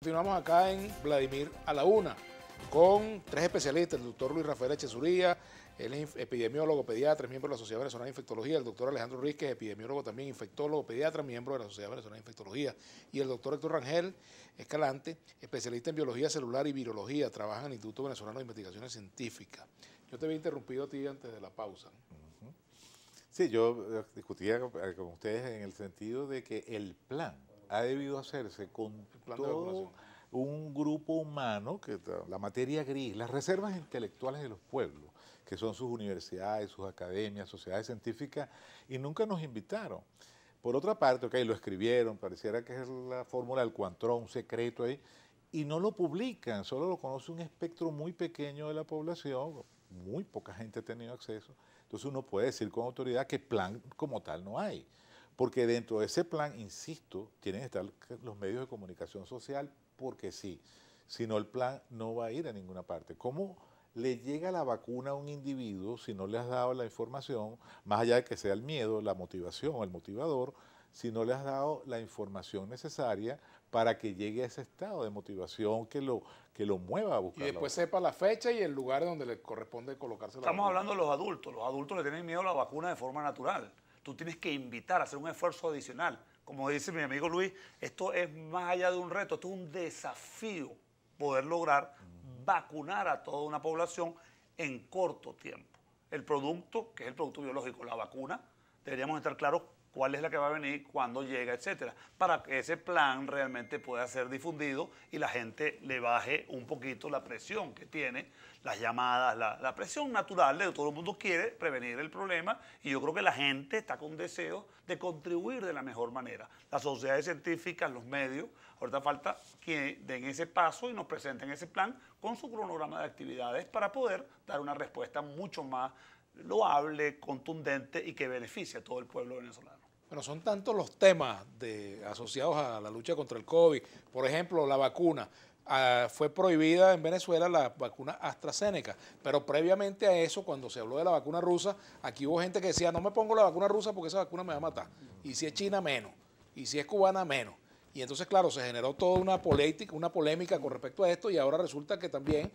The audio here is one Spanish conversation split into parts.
Continuamos acá en Vladimir a la Una con tres especialistas, el doctor Luis Rafael Echesurría, él es epidemiólogo, pediatra, miembro de la Sociedad Venezolana de Infectología, el doctor Alejandro Rizquez, epidemiólogo también, infectólogo, pediatra, miembro de la Sociedad Venezolana de Infectología, y el doctor Héctor Rangel Escalante, especialista en biología celular y virología, trabaja en el Instituto Venezolano de Investigaciones Científicas. Yo te había interrumpido a ti antes de la pausa, ¿no? Sí, yo discutía con ustedes en el sentido de que el plan ha debido hacerse con todo un grupo humano, la materia gris, las reservas intelectuales de los pueblos, que son sus universidades, sus academias, sociedades científicas, y nunca nos invitaron. Por otra parte, ok, lo escribieron, pareciera que es la fórmula del cuantrón, un secreto ahí, y no lo publican, solo lo conoce un espectro muy pequeño de la población, muy poca gente ha tenido acceso. Entonces uno puede decir con autoridad que plan como tal no hay, porque dentro de ese plan, insisto, tienen que estar los medios de comunicación social, porque sí, si no el plan no va a ir a ninguna parte. ¿Cómo le llega la vacuna a un individuo si no le has dado la información, más allá de que sea el miedo, la motivación, el motivador, si no le has dado la información necesaria para que llegue a ese estado de motivación que lo mueva a buscar? Y después sepa la fecha y el lugar donde le corresponde colocarse la Estamos vacuna. hablando de los adultos. Los adultos le tienen miedo a la vacuna de forma natural. Tú tienes que invitar a hacer un esfuerzo adicional. Como dice mi amigo Luis, esto es más allá de un reto, esto es un desafío poder lograr vacunar a toda una población en corto tiempo. El producto, que es el producto biológico, la vacuna, deberíamos estar claros cuál es la que va a venir, cuándo llega, etcétera, para que ese plan realmente pueda ser difundido y la gente le baje un poquito la presión que tiene, las llamadas, la presión natural de que todo el mundo quiere prevenir el problema, y yo creo que la gente está con deseo de contribuir de la mejor manera. Las sociedades científicas, los medios, ahorita falta que den ese paso y nos presenten ese plan con su cronograma de actividades para poder dar una respuesta mucho más loable, contundente y que beneficie a todo el pueblo venezolano. Bueno, son tantos los temas asociados a la lucha contra el COVID. Por ejemplo, la vacuna. Fue prohibida en Venezuela la vacuna AstraZeneca, pero previamente a eso, cuando se habló de la vacuna rusa, aquí hubo gente que decía, no me pongo la vacuna rusa porque esa vacuna me va a matar. Y si es china, menos. Y si es cubana, menos. Y entonces, claro, se generó toda una polémica con respecto a esto, y ahora resulta que también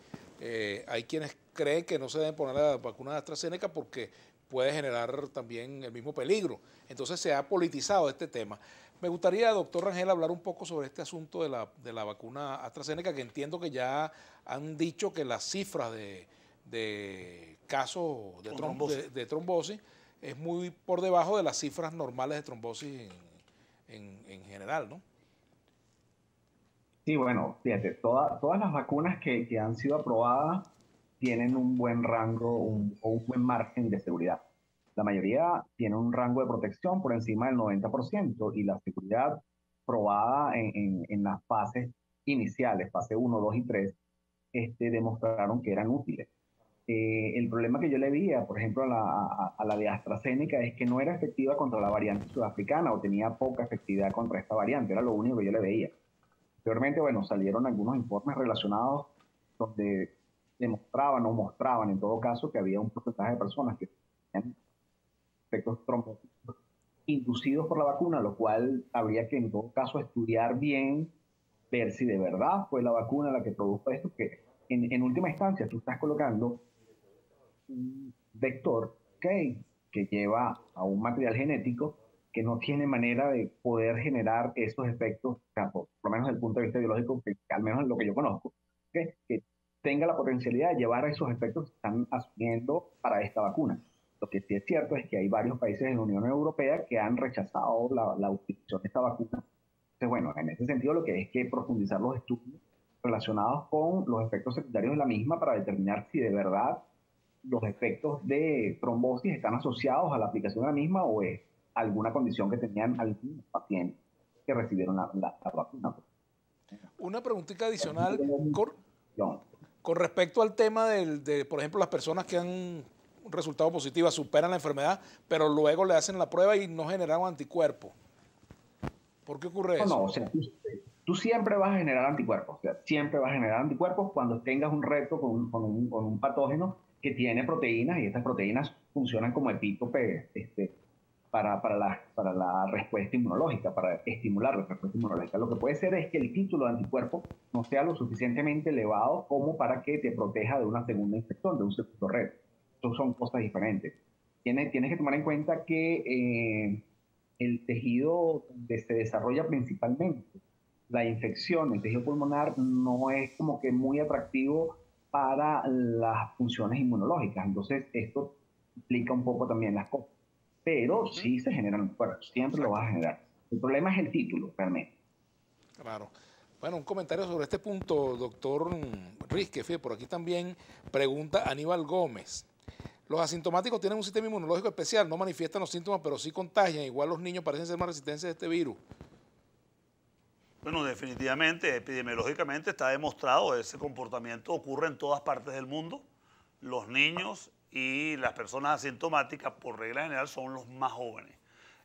hay quienes creen que no se deben poner la vacuna de AstraZeneca porque puede generar también el mismo peligro. Entonces se ha politizado este tema. Me gustaría, doctor Rangel, hablar un poco sobre este asunto de la vacuna AstraZeneca, que entiendo que ya han dicho que las cifras de casos de trombosis es muy por debajo de las cifras normales de trombosis en general, ¿no? Sí, bueno, fíjate, todas las vacunas que han sido aprobadas tienen un buen rango o un buen margen de seguridad. La mayoría tienen un rango de protección por encima del 90%, y la seguridad probada en las fases iniciales, fase 1, 2 y 3, demostraron que eran útiles. El problema que yo le veía, por ejemplo, a la de AstraZeneca, es que no era efectiva contra la variante sudafricana, o tenía poca efectividad contra esta variante, era lo único que yo le veía. Anteriormente, bueno, salieron algunos informes relacionados donde demostraban o mostraban, en todo caso, que había un porcentaje de personas que tenían efectos trombóticos inducidos por la vacuna, lo cual habría que, en todo caso, estudiar bien, ver si de verdad fue la vacuna la que produjo esto, que en última instancia tú estás colocando un vector, ¿okay?, que lleva a un material genético que no tiene manera de poder generar esos efectos, por lo menos desde el punto de vista biológico, que al menos en lo que yo conozco, ¿okay?, que tenga la potencialidad de llevar a esos efectos que están asumiendo para esta vacuna. Lo que sí es cierto es que hay varios países en la Unión Europea que han rechazado la utilización de esta vacuna. Entonces, bueno, en ese sentido lo que hay es que profundizar los estudios relacionados con los efectos secundarios de la misma para determinar si de verdad los efectos de trombosis están asociados a la aplicación de la misma, o es alguna condición que tenían algunos pacientes que recibieron la vacuna. Una preguntita adicional con respecto al tema por ejemplo, las personas que han resultado positivas, superan la enfermedad, pero luego le hacen la prueba y no generaron anticuerpos. ¿Por qué ocurre eso? No, o sea, tú siempre vas a generar anticuerpos. O sea, siempre vas a generar anticuerpos cuando tengas un reto con un patógeno que tiene proteínas, y estas proteínas funcionan como epítope para la respuesta inmunológica, para estimular la respuesta inmunológica. Lo que puede ser es que el título de anticuerpo no sea lo suficientemente elevado como para que te proteja de una segunda infección, de un segundo reto. Esas son cosas diferentes. Tienes que tomar en cuenta que el tejido donde se desarrolla principalmente la infección, el tejido pulmonar, no es como que muy atractivo para las funciones inmunológicas. Entonces, esto implica un poco también las cosas. Pero sí se generan anticuerpos, siempre lo vas a generar. El problema es el título, realmente. Claro. Bueno, un comentario sobre este punto, doctor Rizque. Fíjate, por aquí también pregunta Aníbal Gómez. Los asintomáticos tienen un sistema inmunológico especial, no manifiestan los síntomas, pero sí contagian. Igual los niños parecen ser más resistentes a este virus. Bueno, definitivamente, epidemiológicamente está demostrado, ese comportamiento ocurre en todas partes del mundo. Los niños y las personas asintomáticas, por regla general, son los más jóvenes.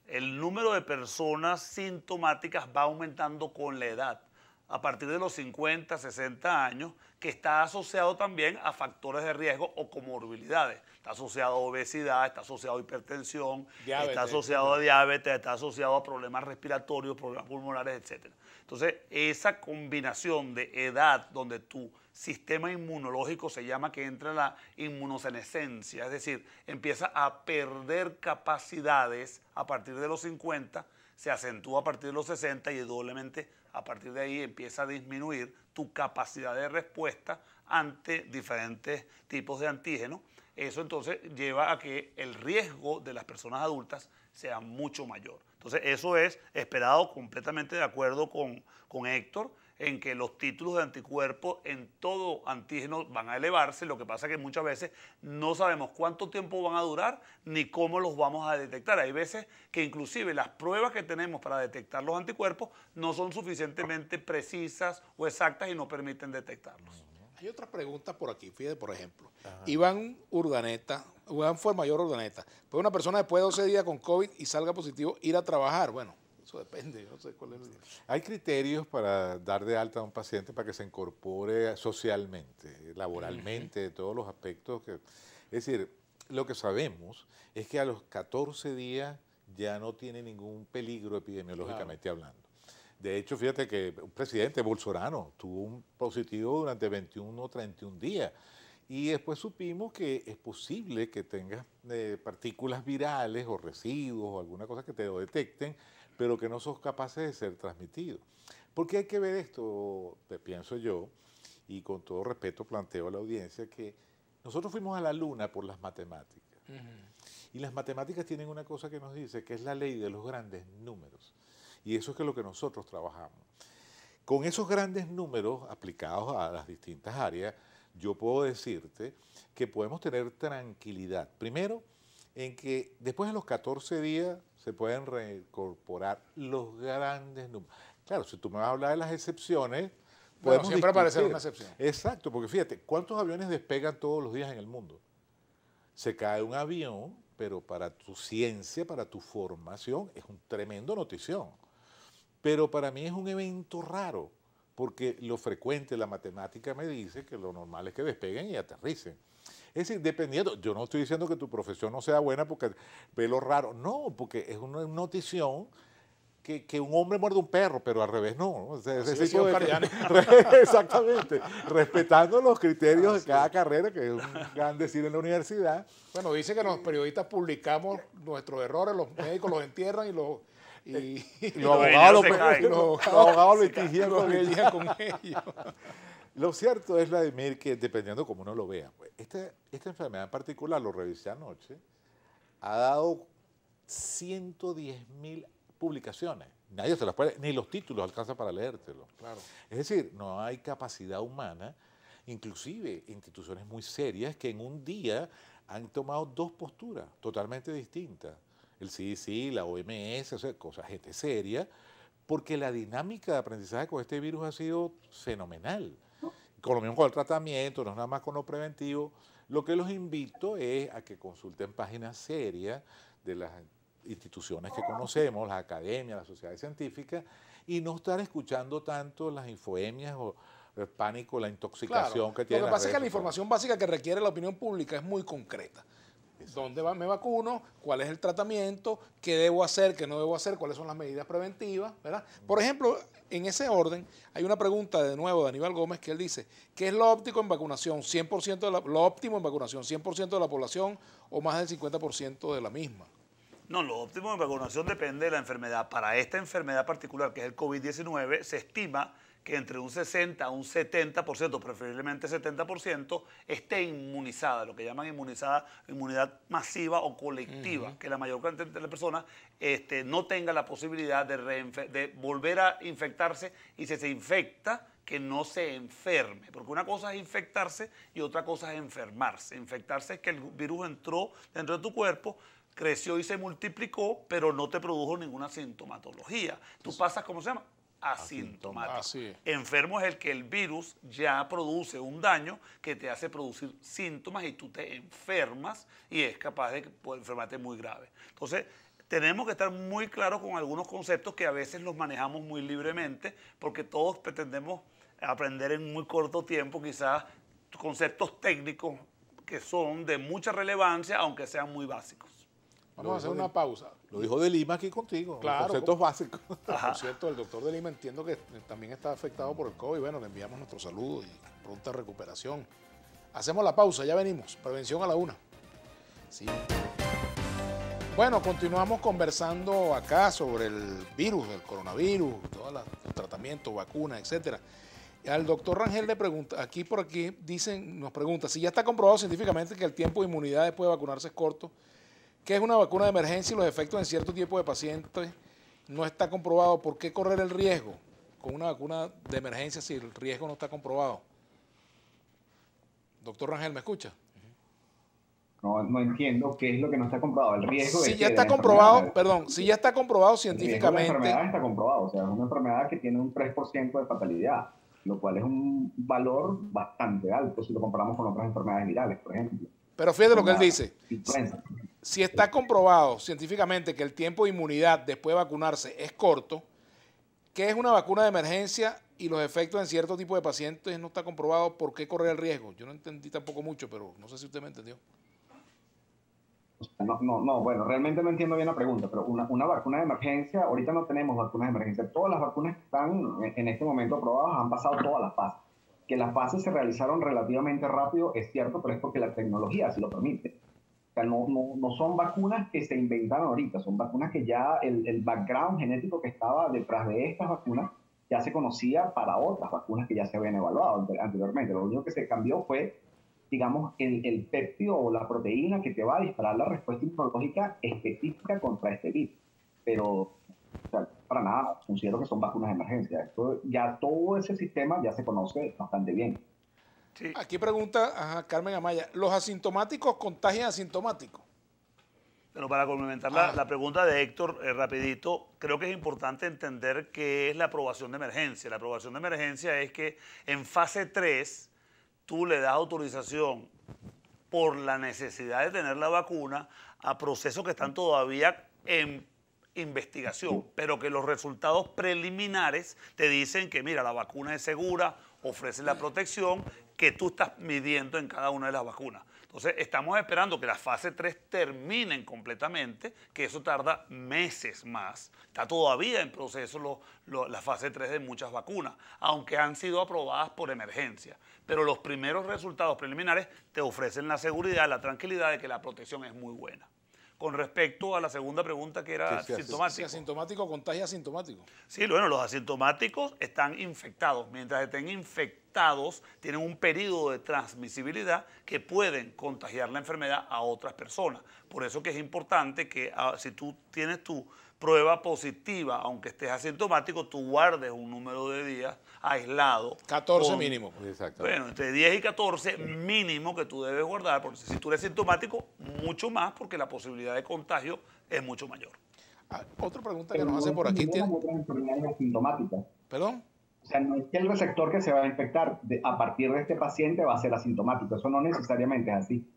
El número de personas sintomáticas va aumentando con la edad, a partir de los 50, 60 años, que está asociado también a factores de riesgo o comorbilidades. Está asociado a obesidad, está asociado a hipertensión, diabetes, está asociado a diabetes, está asociado a problemas respiratorios, problemas pulmonares, etc. Entonces, esa combinación de edad donde tu sistema inmunológico se llama que entra la inmunosenescencia, es decir, empieza a perder capacidades a partir de los 50, se acentúa a partir de los 60 y doblemente a partir de ahí empieza a disminuir tu capacidad de respuesta ante diferentes tipos de antígenos. Eso entonces lleva a que el riesgo de las personas adultas sea mucho mayor. Entonces eso es esperado, completamente de acuerdo con Héctor, en que los títulos de anticuerpos en todo antígeno van a elevarse. Lo que pasa es que muchas veces no sabemos cuánto tiempo van a durar ni cómo los vamos a detectar. Hay veces que inclusive las pruebas que tenemos para detectar los anticuerpos no son suficientemente precisas o exactas y no permiten detectarlos. Hay otra pregunta por aquí, fíjate, por ejemplo. Iván Fuermayor Urdaneta. ¿Puede una persona después de 12 días con COVID y salga positivo ir a trabajar? Bueno, eso depende, yo no sé cuál es. Hay criterios para dar de alta a un paciente para que se incorpore socialmente, laboralmente, todos los aspectos. Es decir, lo que sabemos es que a los 14 días ya no tiene ningún peligro epidemiológicamente hablando. De hecho, fíjate que un presidente, Bolsonaro, tuvo un positivo durante 21 o 31 días. Y después supimos que es posible que tengas partículas virales o residuos o alguna cosa que te lo detecten, pero que no sos capaces de ser transmitidos. ¿Por qué hay que ver esto? Pienso yo, y con todo respeto planteo a la audiencia, que nosotros fuimos a la luna por las matemáticas. Y las matemáticas tienen una cosa que nos dice, que es la ley de los grandes números. Y eso es lo que nosotros trabajamos. Con esos grandes números aplicados a las distintas áreas, yo puedo decirte que podemos tener tranquilidad. Primero, en que después de los 14 días se pueden reincorporar los grandes números. Claro, si tú me vas a hablar de las excepciones, bueno, siempre aparecerá una excepción. Exacto, porque fíjate, ¿cuántos aviones despegan todos los días en el mundo? Se cae un avión, pero para tu ciencia, para tu formación, es un tremendo notición. Pero para mí es un evento raro, porque lo frecuente, la matemática me dice que lo normal es que despeguen y aterricen. Es decir, dependiendo, yo no estoy diciendo que tu profesión no sea buena porque ve lo raro, no, porque es una notición que un hombre muerde un perro, pero al revés no. O sea, exactamente, respetando los criterios de cada carrera, que es un gran decir en la universidad. Bueno, dice que los periodistas publicamos nuestros errores, los médicos los entierran y los abogados lo litigían con ellos. Lo cierto es, Vladimir, que dependiendo cómo uno lo vea, pues, esta enfermedad en particular, lo revisé anoche, ha dado 110.000 publicaciones. Nadie se las puede, ni los títulos alcanza para leértelo. Claro. Es decir, no hay capacidad humana, inclusive instituciones muy serias que en un día han tomado dos posturas totalmente distintas. El CDC, la OMS, o sea, gente seria, porque la dinámica de aprendizaje con este virus ha sido fenomenal. Con lo mismo con el tratamiento, no es nada más con lo preventivo. Lo que los invito es a que consulten páginas serias de las instituciones que conocemos, las academias, las sociedades científicas, y no estar escuchando tanto las infodemias o el pánico, la intoxicación que tiene. Lo que pasa es que la información básica que requiere la opinión pública es muy concreta. ¿Dónde me vacuno? ¿Cuál es el tratamiento? ¿Qué debo hacer? ¿Qué no debo hacer? ¿Cuáles son las medidas preventivas? ¿Verdad? Por ejemplo, en ese orden, hay una pregunta de nuevo de Aníbal Gómez que él dice, ¿qué es lo óptimo en vacunación? ¿100% lo óptimo en vacunación? ¿100% de la población o más del 50% de la misma? No, lo óptimo en vacunación depende de la enfermedad. Para esta enfermedad particular, que es el COVID-19, se estima que entre un 60 a un 70%, preferiblemente 70%, esté inmunizada, lo que llaman inmunidad masiva o colectiva, que la mayor cantidad de las personas no tenga la posibilidad de volver a infectarse y si se infecta, que no se enferme, porque una cosa es infectarse y otra cosa es enfermarse. Infectarse es que el virus entró dentro de tu cuerpo, creció y se multiplicó, pero no te produjo ninguna sintomatología. Tú pasas, ¿cómo se llama? Asintomático. Así es. Enfermo es el que el virus ya produce un daño que te hace producir síntomas y tú te enfermas y es capaz de enfermarte muy grave. Entonces, tenemos que estar muy claros con algunos conceptos que a veces los manejamos muy libremente porque todos pretendemos aprender en muy corto tiempo quizás conceptos técnicos que son de mucha relevancia aunque sean muy básicos. Vamos a hacer una pausa. Lo dijo de Lima aquí contigo, Claro, conceptos básicos. Por cierto, el doctor de Lima entiendo que también está afectado por el COVID. Bueno, le enviamos nuestro saludo y pronta recuperación. Hacemos la pausa, ya venimos. Prevención a la 1. Sí. Bueno, continuamos conversando acá sobre el virus, el coronavirus, todos los tratamientos, vacunas, etcétera. Al doctor Rangel le pregunta, aquí por aquí nos pregunta, si ya está comprobado científicamente que el tiempo de inmunidad después de vacunarse es corto, ¿qué es una vacuna de emergencia y los efectos en cierto tipo de pacientes no está comprobado? ¿Por qué correr el riesgo con una vacuna de emergencia si el riesgo no está comprobado? Doctor Rangel, ¿me escucha? No entiendo qué es lo que no está comprobado. El riesgo Si de ya que está de comprobado, perdón, si ya está comprobado el riesgo de la científicamente. enfermedad está comprobado. O sea, es una enfermedad que tiene un 3% de fatalidad, lo cual es un valor bastante alto si lo comparamos con otras enfermedades virales, por ejemplo. Pero fíjate lo que él dice. Influenza. Si está comprobado científicamente que el tiempo de inmunidad después de vacunarse es corto, ¿qué es una vacuna de emergencia y los efectos en cierto tipo de pacientes no está comprobado? ¿Por qué correr el riesgo? Yo no entendí tampoco mucho, pero no sé si usted me entendió. Bueno, realmente no entiendo bien la pregunta, pero una vacuna de emergencia, ahorita no tenemos vacunas de emergencia. Todas las vacunas que están en este momento aprobadas han pasado todas las fases. Que las fases se realizaron relativamente rápido, es cierto, pero es porque la tecnología así lo permite. O sea, no son vacunas que se inventaron ahorita, son vacunas que ya el background genético que estaba detrás de estas vacunas ya se conocía para otras vacunas que ya se habían evaluado anteriormente. Lo único que se cambió fue, digamos, el péptido o la proteína que te va a disparar la respuesta inmunológica específica contra este virus. Pero, o sea, para nada, considero que son vacunas de emergencia. Ya todo ese sistema ya se conoce bastante bien. Sí. Aquí pregunta Carmen Amaya, ¿los asintomáticos contagian asintomáticos? Pero para complementar la pregunta de Héctor, rapidito, creo que es importante entender qué es la aprobación de emergencia. La aprobación de emergencia es que en fase 3 tú le das autorización por la necesidad de tener la vacuna a procesos que están todavía en investigación, pero que los resultados preliminares te dicen que, mira, la vacuna es segura, ofrece la protección que tú estás midiendo en cada una de las vacunas. Entonces, estamos esperando que las fases 3 terminen completamente, que eso tarda meses más. Está todavía en proceso la fase 3 de muchas vacunas, aunque han sido aprobadas por emergencia. Pero los primeros resultados preliminares te ofrecen la seguridad, la tranquilidad de que la protección es muy buena. Con respecto a la segunda pregunta que era asintomático. Si asintomático contagia asintomático. Sí, bueno, los asintomáticos están infectados. Mientras estén infectados, tienen un periodo de transmisibilidad que pueden contagiar la enfermedad a otras personas. Por eso que es importante que si tú tienes tu prueba positiva, aunque estés asintomático, tú guardes un número de días aislado. 14 mínimo. Exacto. Bueno, entre 10 y 14 mínimo que tú debes guardar, porque si tú eres sintomático, mucho más, porque la posibilidad de contagio es mucho mayor. Otra pregunta que nos hacen por aquí. Otras enfermedades asintomáticas. ¿Perdón? O sea, no es que el receptor que se va a infectar a partir de este paciente va a ser asintomático. Eso no necesariamente es así.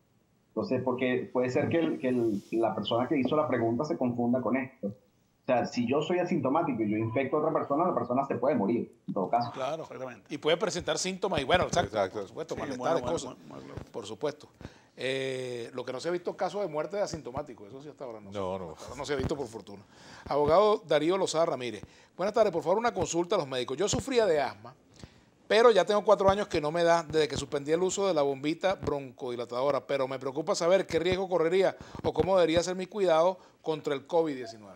Entonces, porque puede ser que la persona que hizo la pregunta se confunda con esto. O sea, si yo soy asintomático y yo infecto a otra persona, la persona se puede morir, en todo caso. Claro, exactamente. Y puede presentar síntomas y bueno, exacto. Por supuesto, Sí, malestar, bueno, cosas. Por supuesto. Lo que no se ha visto casos de muerte de asintomáticos, eso sí hasta ahora no, No. hasta ahora no se ha visto por fortuna. Abogado Darío Lozada Ramírez, buenas tardes, por favor una consulta a los médicos. Yo sufría de asma, pero ya tengo 4 años que no me da desde que suspendí el uso de la bombita broncodilatadora, pero me preocupa saber qué riesgo correría o cómo debería ser mi cuidado contra el COVID-19.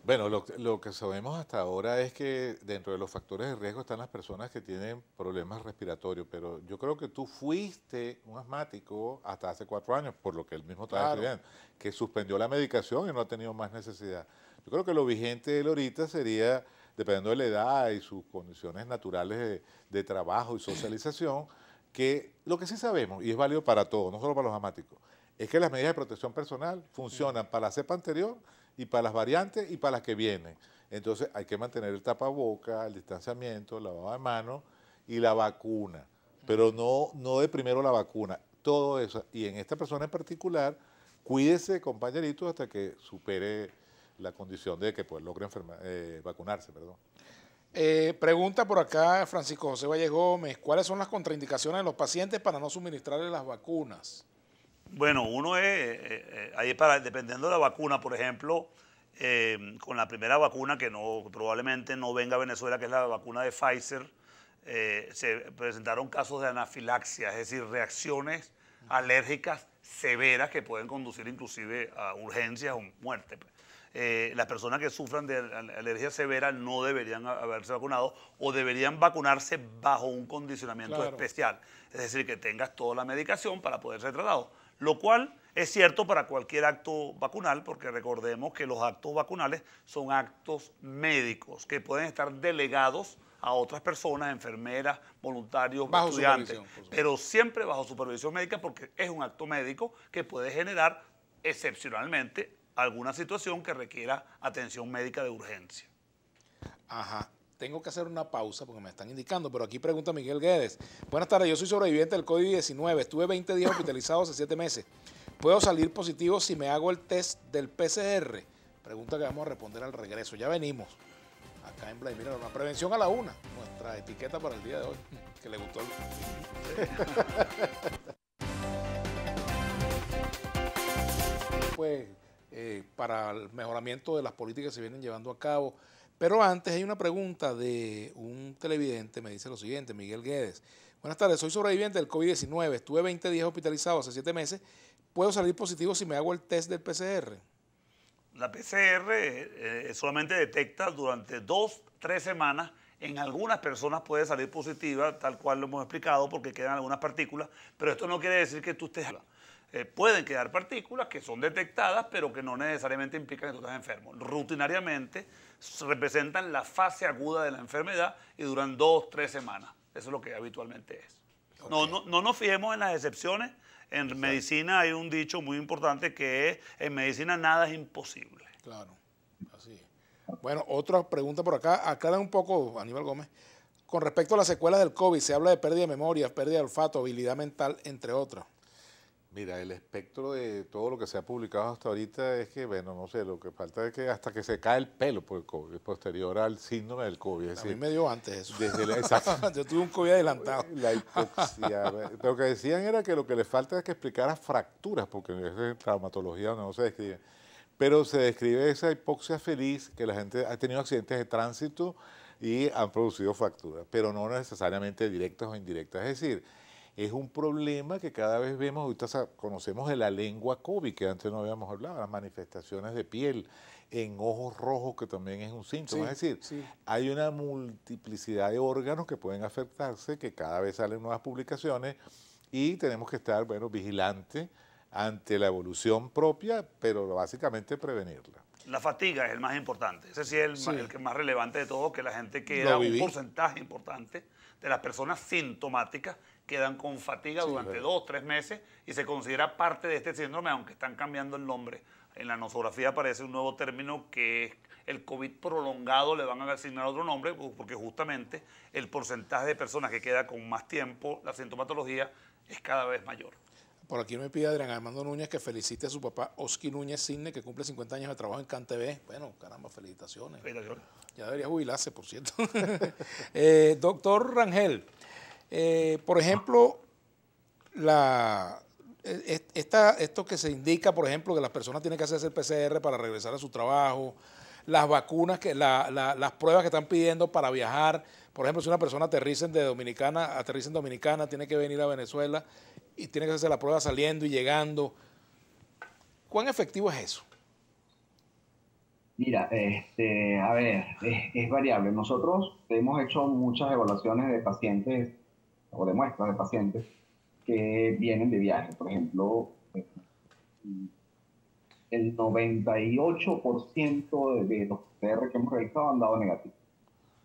Bueno, lo que sabemos hasta ahora es que dentro de los factores de riesgo están las personas que tienen problemas respiratorios, pero yo creo que tú fuiste un asmático hasta hace 4 años, por lo que él mismo estaba escribiendo, que suspendió la medicación y no ha tenido más necesidad. Yo creo que lo vigente de él ahorita sería, dependiendo de la edad y sus condiciones naturales de trabajo y socialización, que lo que sí sabemos, y es válido para todos, no solo para los asmáticos, es que las medidas de protección personal funcionan para la cepa anterior y para las variantes y para las que vienen. Entonces hay que mantener el tapaboca, el distanciamiento, el lavado de manos y la vacuna. Pero no de primero la vacuna, todo eso. Y en esta persona en particular, cuídese, compañerito, hasta que supere la condición de que pues, logre vacunarse. Perdón. Pregunta por acá Francisco José Valle Gómez, ¿cuáles son las contraindicaciones de los pacientes para no suministrarles las vacunas? Bueno, uno es, dependiendo de la vacuna, por ejemplo, con la primera vacuna que probablemente no venga a Venezuela, que es la vacuna de Pfizer, se presentaron casos de anafilaxia, es decir, reacciones alérgicas severas que pueden conducir inclusive a urgencias o muerte. Las personas que sufran de alergia severa no deberían haberse vacunado o deberían vacunarse bajo un condicionamiento especial. Es decir, que tengas toda la medicación para poder ser tratado. Lo cual es cierto para cualquier acto vacunal, porque recordemos que los actos vacunales son actos médicos que pueden estar delegados a otras personas, enfermeras, voluntarios, bajo estudiantes, pero siempre bajo supervisión médica porque es un acto médico que puede generar excepcionalmente alguna situación que requiera atención médica de urgencia. Ajá. Tengo que hacer una pausa porque me están indicando, pero aquí pregunta Miguel Guedes. Buenas tardes, yo soy sobreviviente del COVID-19, estuve 20 días hospitalizado hace 7 meses. ¿Puedo salir positivo si me hago el test del PCR? Pregunta que vamos a responder al regreso. Ya venimos acá en Vladimir Norma. Prevención a la 1, nuestra etiqueta para el día de hoy, que le gustó. Pues para el mejoramiento de las políticas que se vienen llevando a cabo. Pero antes hay una pregunta de un televidente, me dice lo siguiente, Miguel Guedes. Buenas tardes, soy sobreviviente del COVID-19, estuve 20 días hospitalizado hace 7 meses. ¿Puedo salir positivo si me hago el test del PCR? La PCR solamente detecta durante 2-3 semanas. En algunas personas puede salir positiva, tal cual lo hemos explicado, porque quedan algunas partículas, pero esto no quiere decir que tú estés... pueden quedar partículas que son detectadas, pero que no necesariamente implican que tú estás enfermo. Rutinariamente representan la fase aguda de la enfermedad y duran 2-3 semanas. Eso es lo que habitualmente es. Okay. No nos fijemos en las excepciones. En medicina hay un dicho muy importante que es, en medicina nada es imposible. Claro, así es. Bueno, otra pregunta por acá. Aclara un poco, Aníbal Gómez. Con respecto a las secuelas del COVID, se habla de pérdida de memoria, pérdida de olfato, habilidad mental, entre otras. Mira, el espectro de todo lo que se ha publicado hasta ahorita es que, bueno, no sé, lo que falta es que hasta que se cae el pelo por el COVID, posterior al síndrome del COVID. Es a decir, mí me dio antes eso. Desde yo tuve un COVID adelantado. La hipoxia. Pero lo que decían era que lo que le falta es que explicara fracturas, porque es traumatología donde no se describe. Pero se describe esa hipoxia feliz, que la gente ha tenido accidentes de tránsito y han producido fracturas, pero no necesariamente directas o indirectas. Es decir, es un problema que cada vez vemos, ahorita conocemos de la lengua COVID, que antes no habíamos hablado, las manifestaciones de piel, en ojos rojos, que también es un síntoma. Es decir, hay una multiplicidad de órganos que pueden afectarse, que cada vez salen nuevas publicaciones y tenemos que estar, bueno, vigilantes ante la evolución propia, pero básicamente prevenirla. La fatiga es el más importante. Ese sí es el que más relevante de todo, que la gente queda, un porcentaje importante de las personas sintomáticas quedan con fatiga durante 2-3 meses y se considera parte de este síndrome, aunque están cambiando el nombre. En la nosografía aparece un nuevo término que es el COVID prolongado, le van a asignar otro nombre, porque justamente el porcentaje de personas que queda con más tiempo la sintomatología es cada vez mayor. Por aquí me pide Adrián Armando Núñez que felicite a su papá Oski Núñez Cisne, que cumple 50 años de trabajo en CanTV. Bueno, caramba, felicitaciones. Ya debería jubilarse, por cierto. Doctor Rangel, por ejemplo, esto que se indica, por ejemplo, que las personas tienen que hacerse el PCR para regresar a su trabajo, las vacunas, las pruebas que están pidiendo para viajar. Por ejemplo, si una persona aterriza en Dominicana, tiene que venir a Venezuela y tiene que hacerse la prueba saliendo y llegando. ¿Cuán efectivo es eso? Mira, a ver, es variable. Nosotros hemos hecho muchas evaluaciones de pacientes o de muestras de pacientes que vienen de viaje. Por ejemplo, el 98% de los PCR que hemos realizado han dado negativo.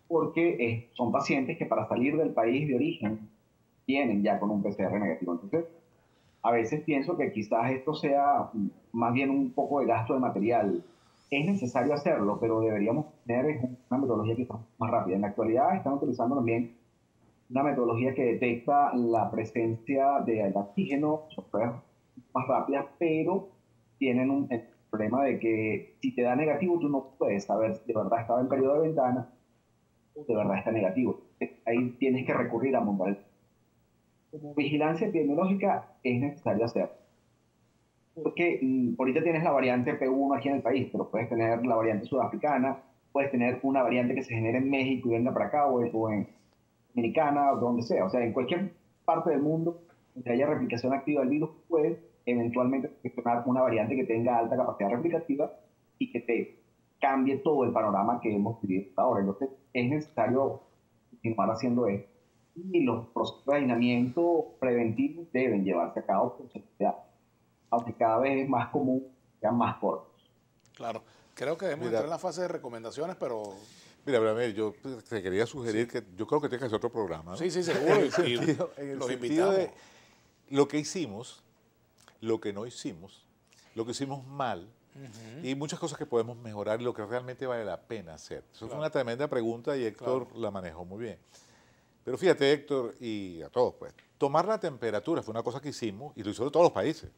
Porque son pacientes que para salir del país de origen vienen ya con un PCR negativo. Entonces, a veces pienso que quizás esto sea más bien un poco de gasto de material. Es necesario hacerlo, pero deberíamos tener una metodología que sea más rápida. En la actualidad están utilizando también una metodología que detecta la presencia del antígeno, son pruebas más rápidas, pero tienen el problema de que si te da negativo, tú no puedes saber si de verdad estaba en periodo de ventana o de verdad está negativo. Ahí tienes que recurrir a montar. Como vigilancia epidemiológica es necesario hacerlo. Porque ahorita tienes la variante P1 aquí en el país, pero puedes tener la variante sudafricana, puedes tener una variante que se genere en México y venga para acá, o en Dominicana, o donde sea. O sea, en cualquier parte del mundo donde haya replicación activa del virus, puedes eventualmente gestionar una variante que tenga alta capacidad replicativa y que te cambie todo el panorama que hemos vivido hasta ahora. Entonces, es necesario continuar haciendo esto. Y los procesos de aislamiento preventivo deben llevarse a cabo con seguridad, aunque cada vez es más común, sean más cortos. Claro, creo que debemos entrar en la fase de recomendaciones, pero... Mira, Vladimir, yo te quería sugerir que yo creo que tienes que hacer otro programa, ¿no? Sí, seguro. En el los sentido invitamos. de lo que hicimos, lo que no hicimos, lo que hicimos mal, y muchas cosas que podemos mejorar y lo que realmente vale la pena hacer. Eso fue una tremenda pregunta y Héctor la manejó muy bien. Pero fíjate, Héctor, y a todos, pues, tomar la temperatura fue una cosa que hicimos y lo hicieron todos los países.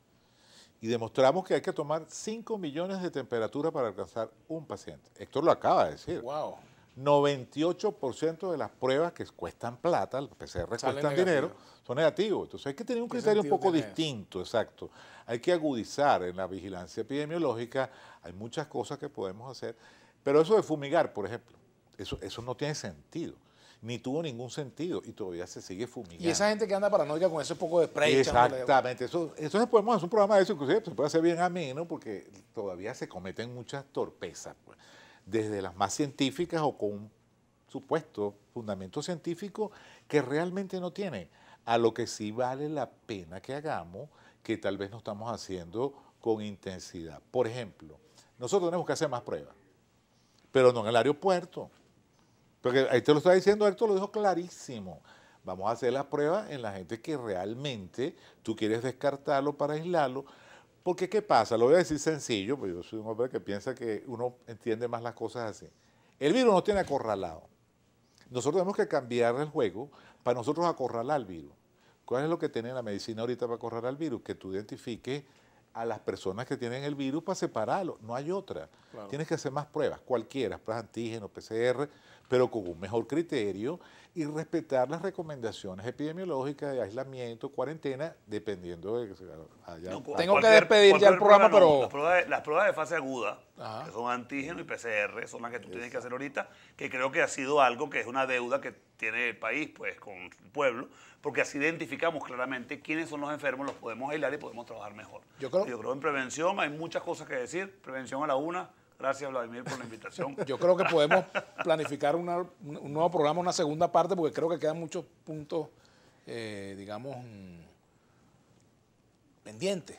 Y demostramos que hay que tomar 5 millones de temperatura para alcanzar un paciente. Héctor lo acaba de decir. Wow. 98% de las pruebas que cuestan plata, los PCR cuestan dinero, son negativos. Entonces hay que tener un criterio un poco distinto, exacto. Hay que agudizar en la vigilancia epidemiológica, hay muchas cosas que podemos hacer, pero eso de fumigar, por ejemplo, eso no tiene sentido, ni tuvo ningún sentido y todavía se sigue fumigando. Y esa gente que anda paranoica con ese poco de spray. Exactamente, eso podemos hacer un programa de eso, inclusive se puede hacer bien ameno porque todavía se cometen muchas torpezas, pues, desde las más científicas o con un supuesto fundamento científico que realmente no tiene, a lo que sí vale la pena que hagamos, que tal vez no estamos haciendo con intensidad. Por ejemplo, nosotros tenemos que hacer más pruebas, pero no en el aeropuerto. Porque ahí te lo está diciendo, Héctor lo dijo clarísimo. Vamos a hacer las pruebas en la gente que realmente tú quieres descartarlo para aislarlo. Porque, ¿qué pasa? Lo voy a decir sencillo, porque yo soy un hombre que piensa que uno entiende más las cosas así. El virus nos tiene acorralado. Nosotros tenemos que cambiar el juego para nosotros acorralar al virus. ¿Cuál es lo que tiene la medicina ahorita para acorralar al virus? Que tú identifiques a las personas que tienen el virus para separarlo. No hay otra. Claro. Tienes que hacer más pruebas, cualquiera, pruebas antígenos, PCR, pero con un mejor criterio y respetar las recomendaciones epidemiológicas de aislamiento, cuarentena, dependiendo de que se haya... Tengo que despedir ya el programa, pero... Las pruebas de fase aguda, que son antígeno y PCR, son las que tú tienes que hacer ahorita, que creo que ha sido algo que es una deuda que tiene el país, pues, con el pueblo, porque así identificamos claramente quiénes son los enfermos, los podemos aislar y podemos trabajar mejor. Yo creo en prevención, hay muchas cosas que decir, prevención a la una. Gracias, Vladimir, por la invitación. Yo creo que podemos planificar un nuevo programa, una segunda parte, porque creo que quedan muchos puntos, digamos, pendientes.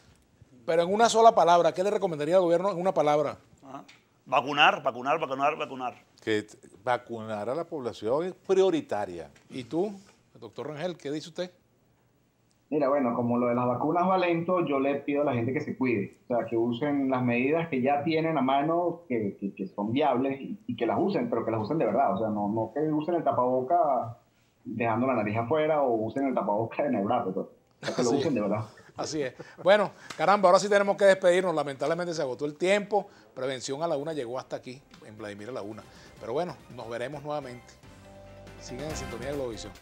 Pero en una sola palabra, ¿qué le recomendaría al gobierno en una palabra? Vacunar. Que vacunar a la población es prioritaria. ¿Y tú, doctor Rangel, qué dice usted? Mira, bueno, como lo de las vacunas va lento, yo le pido a la gente que se cuide, o sea, que usen las medidas que ya tienen a mano, que son viables y que las usen, pero que las usen de verdad, o sea, no que usen el tapaboca dejando la nariz afuera o usen el tapaboca de nebrato, que lo usen de verdad. Así es. Bueno, caramba, ahora sí tenemos que despedirnos, lamentablemente se agotó el tiempo, Prevención a la Una llegó hasta aquí, en Vladimir a la Una, pero bueno, nos veremos nuevamente. Sigan en sintonía de Globovisión.